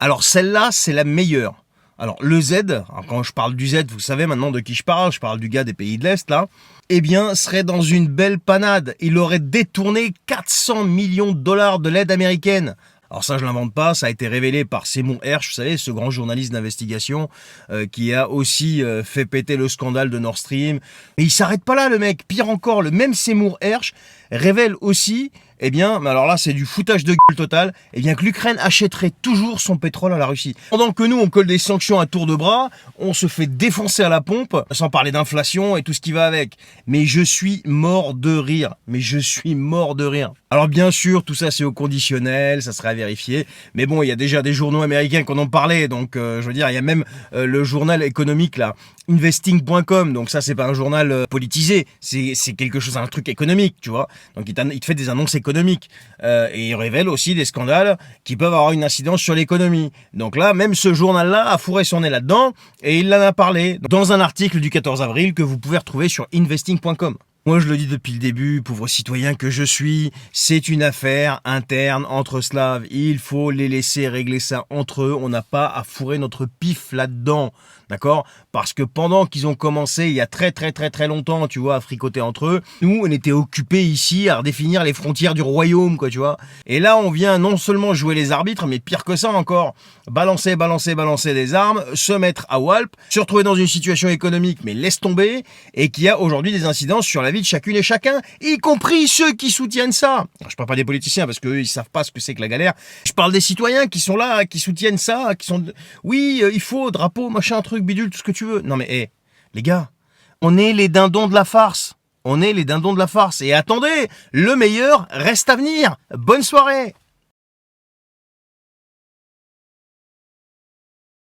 Alors celle-là, c'est la meilleure. Alors le Z, alors quand je parle du Z, vous savez maintenant de qui je parle du gars des pays de l'Est là, eh bien serait dans une belle panade. Il aurait détourné 400 millions de dollars de l'aide américaine. Alors ça, je l'invente pas, ça a été révélé par Seymour Hersh, vous savez, ce grand journaliste d'investigation qui a aussi fait péter le scandale de Nord Stream. Et il s'arrête pas là, le mec. Pire encore, le même Seymour Hersh révèle aussi, eh bien, mais alors là, c'est du foutage de gueule total, eh bien que l'Ukraine achèterait toujours son pétrole à la Russie. Pendant que nous, on colle des sanctions à tour de bras, on se fait défoncer à la pompe, sans parler d'inflation et tout ce qui va avec. Mais je suis mort de rire. Alors bien sûr, tout ça c'est au conditionnel, ça serait à vérifier. Mais bon, il y a déjà des journaux américains qui en ont parlé, donc je veux dire, il y a même le journal économique là, investing.com. Donc ça c'est pas un journal politisé, c'est quelque chose, un truc économique, tu vois. Donc il te fait des annonces économiques et il révèle aussi des scandales qui peuvent avoir une incidence sur l'économie. Donc là, même ce journal-là a fourré son nez là-dedans et il en a parlé dans un article du 14 avril que vous pouvez retrouver sur investing.com. Moi, je le dis depuis le début, pauvre citoyen que je suis, c'est une affaire interne entre Slaves. Il faut les laisser régler ça entre eux. On n'a pas à fourrer notre pif là-dedans, d'accord? Parce que pendant qu'ils ont commencé, il y a très longtemps, tu vois, à fricoter entre eux, nous, on était occupés ici à redéfinir les frontières du royaume, quoi, tu vois. Et là, on vient non seulement jouer les arbitres, mais pire que ça encore, balancer des armes, se mettre à Walp, se retrouver dans une situation économique, mais laisse tomber, et qui a aujourd'hui des incidences sur la vie de chacune et chacun, y compris ceux qui soutiennent ça. Alors, je parle pas des politiciens parce qu'eux, ils savent pas ce que c'est que la galère. Je parle des citoyens qui sont là, qui soutiennent ça, qui sont... Oui, il faut, drapeau, machin, truc, bidule, tout ce que tu veux. Non mais, les gars, on est les dindons de la farce. Et attendez, le meilleur reste à venir. Bonne soirée.